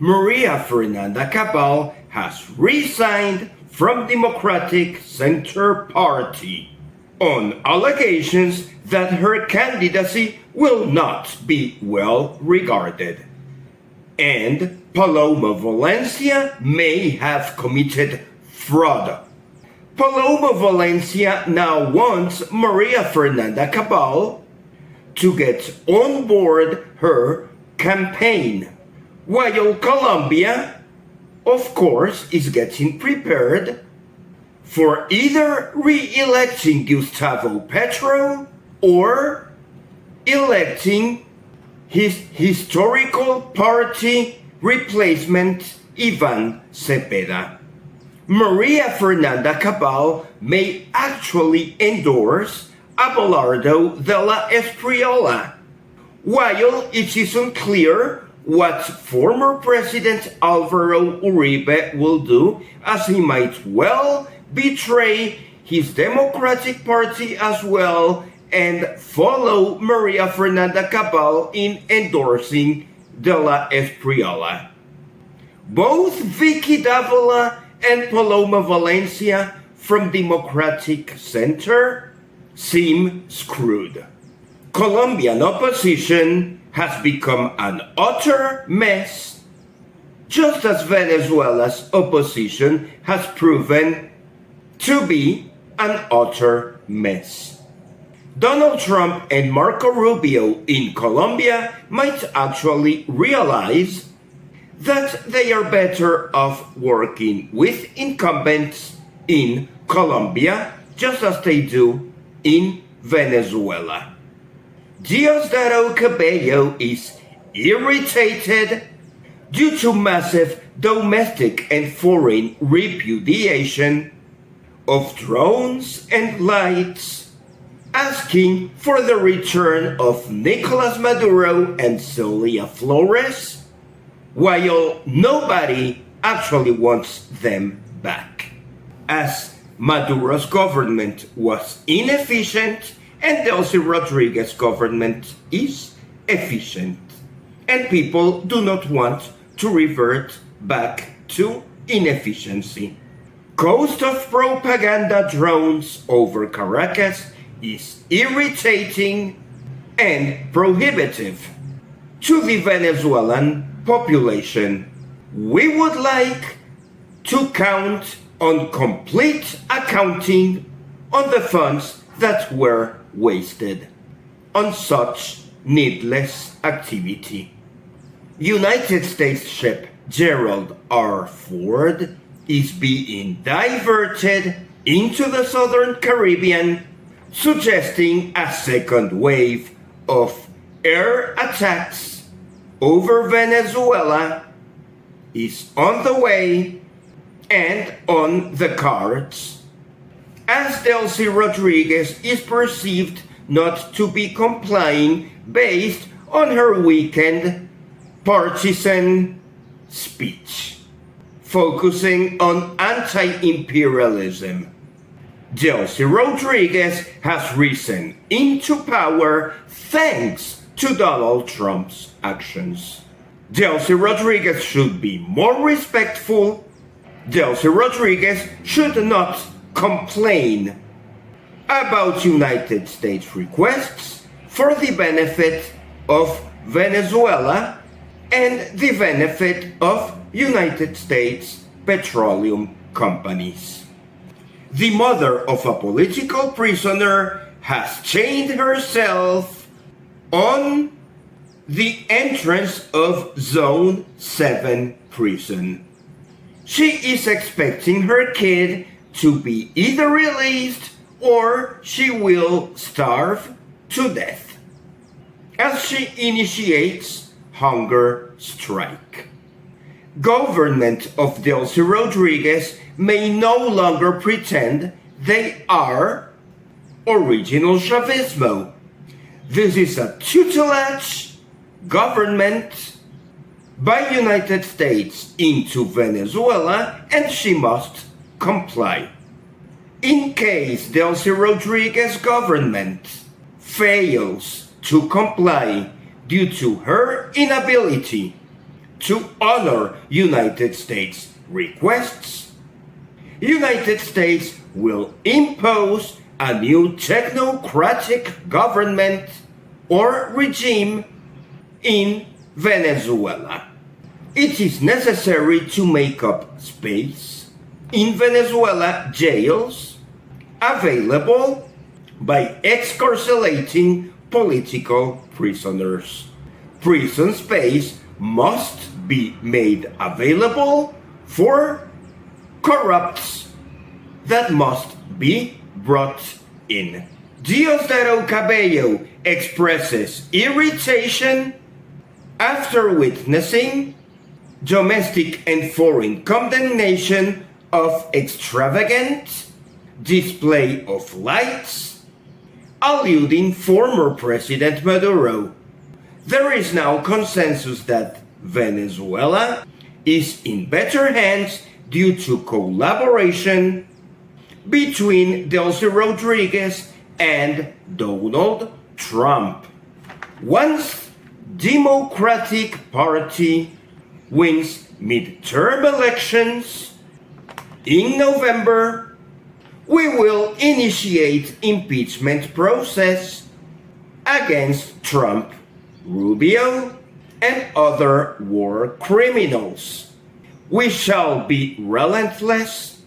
Maria Fernanda Cabal has resigned from Democratic Center Party on allegations that her candidacy will not be well regarded. And Paloma Valencia may have committed fraud. Paloma Valencia now wants Maria Fernanda Cabal to get on board her campaign, while Colombia, of course, is getting prepared for either re-electing Gustavo Petro or electing his historical party replacement Ivan Cepeda. Maria Fernanda Cabal may actually endorse Abelardo de la Espriola, while it is unclear what former President Alvaro Uribe will do, as he might well betray his Democratic Party as well and follow Maria Fernanda Cabal in endorsing de la Espriola. Both Vicky Davila and Paloma Valencia from Democratic Center seem screwed. Colombian opposition has become an utter mess, just as Venezuela's opposition has proven to be an utter mess. Donald Trump and Marco Rubio in Colombia might actually realize that they are better off working with incumbents in Colombia, just as they do in Venezuela. Diosdado Cabello is irritated due to massive domestic and foreign repudiation of drones and lights, asking for the return of Nicolas Maduro and Celia Flores, while nobody actually wants them back, as Maduro's government was inefficient and Delcy Rodriguez's government is efficient, and people do not want to revert back to inefficiency. Cost of propaganda drones over Caracas is irritating and prohibitive to the Venezuelan population. We would like to count on complete accounting on the funds that were wasted on such needless activity. United States ship Gerald R. Ford is being diverted into the Southern Caribbean, suggesting a second wave of air attacks over Venezuela is on the way and on the cards, as Delcy Rodriguez is perceived not to be complying based on her weekend partisan speech, focusing on anti-imperialism. Delcy Rodriguez has risen into power thanks to Donald Trump's actions. Delcy Rodriguez should be more respectful. Delcy Rodriguez should not complain about United States requests for the benefit of Venezuela and the benefit of United States petroleum companies. The mother of a political prisoner has chained herself on the entrance of Zone 7 prison. She is expecting her kid to be either released or she will starve to death as she initiates hunger strike. Government of Delcy Rodriguez may no longer pretend they are original Chavismo. This is a tutelage government by United States into Venezuela, and she must comply. In case Delcy Rodriguez's government fails to comply due to her inability to honor United States requests. United States will impose a new technocratic government or regime in Venezuela. It is necessary to make up space in Venezuela jails available by excarcerating political prisoners. Prison space must be made available for corrupts that must be brought in. Diosdado Cabello expresses irritation after witnessing domestic and foreign condemnation of extravagant display of lights, alluding former President Maduro. There is now consensus that Venezuela is in better hands due to collaboration between Delcy Rodriguez and Donald Trump. Once Democratic Party wins midterm elections in November, we will initiate impeachment process against Trump, Rubio, and other war criminals. We shall be relentless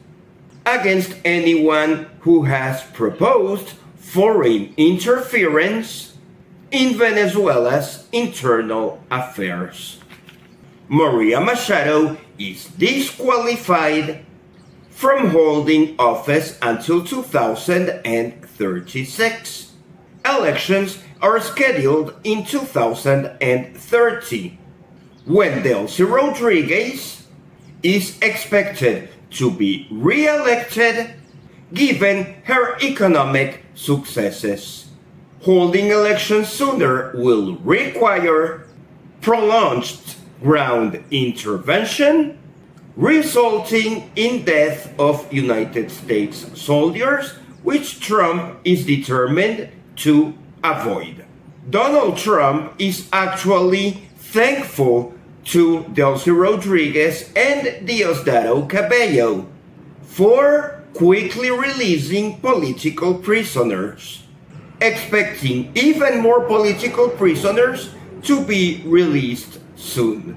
against anyone who has proposed foreign interference in Venezuela's internal affairs. Maria Machado is disqualified from holding office until 2036. Elections are scheduled in 2030, when Delcy Rodriguez is expected to be re-elected given her economic successes. Holding elections sooner will require prolonged ground intervention, resulting in death of United States soldiers, which Trump is determined to avoid. Donald Trump is actually thankful to Delcy Rodriguez and Diosdado Cabello for quickly releasing political prisoners, expecting even more political prisoners to be released soon.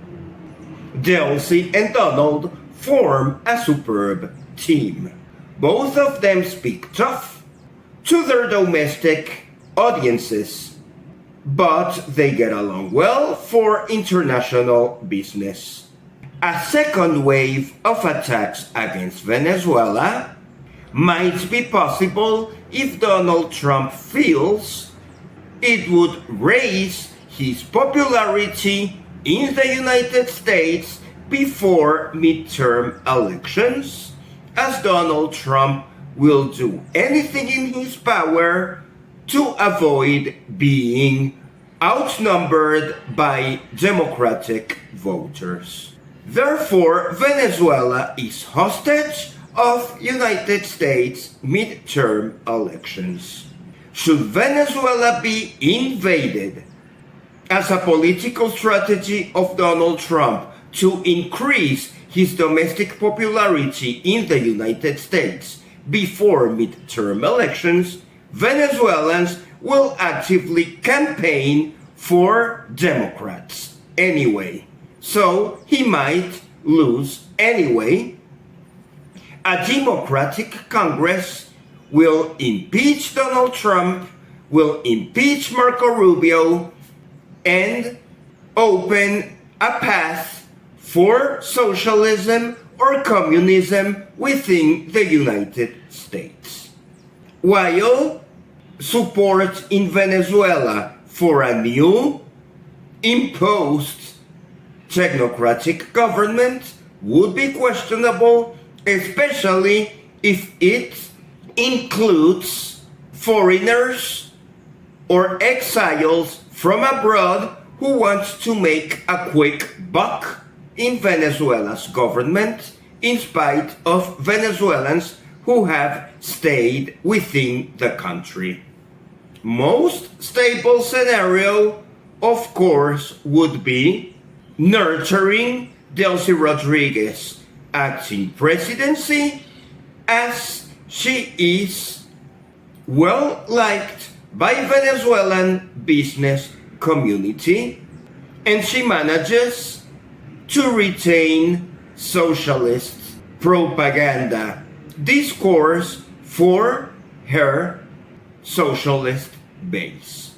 Delcy and Donald form a superb team. Both of them speak tough to their domestic audiences, but they get along well for international business. A second wave of attacks against Venezuela might be possible if Donald Trump feels it would raise his popularity in the United States before midterm elections, as Donald Trump will do anything in his power to avoid being outnumbered by Democratic voters. Therefore, Venezuela is hostage of United States midterm elections. Should Venezuela be invaded as a political strategy of Donald Trump to increase his domestic popularity in the United States before midterm elections, Venezuelans will actively campaign for Democrats anyway. So he might lose anyway. A Democratic Congress will impeach Donald Trump, will impeach Marco Rubio, and open a path for socialism or communism within the United States. While support in Venezuela for a new imposed technocratic government would be questionable, especially if it includes foreigners or exiles from abroad who want to make a quick buck in Venezuela's government, in spite of Venezuelans who have stayed within the country. Most stable scenario, of course, would be nurturing Delcy Rodriguez acting presidency as she is well liked by Venezuelan business community, and she manages to retain socialist propaganda discourse for her socialist base.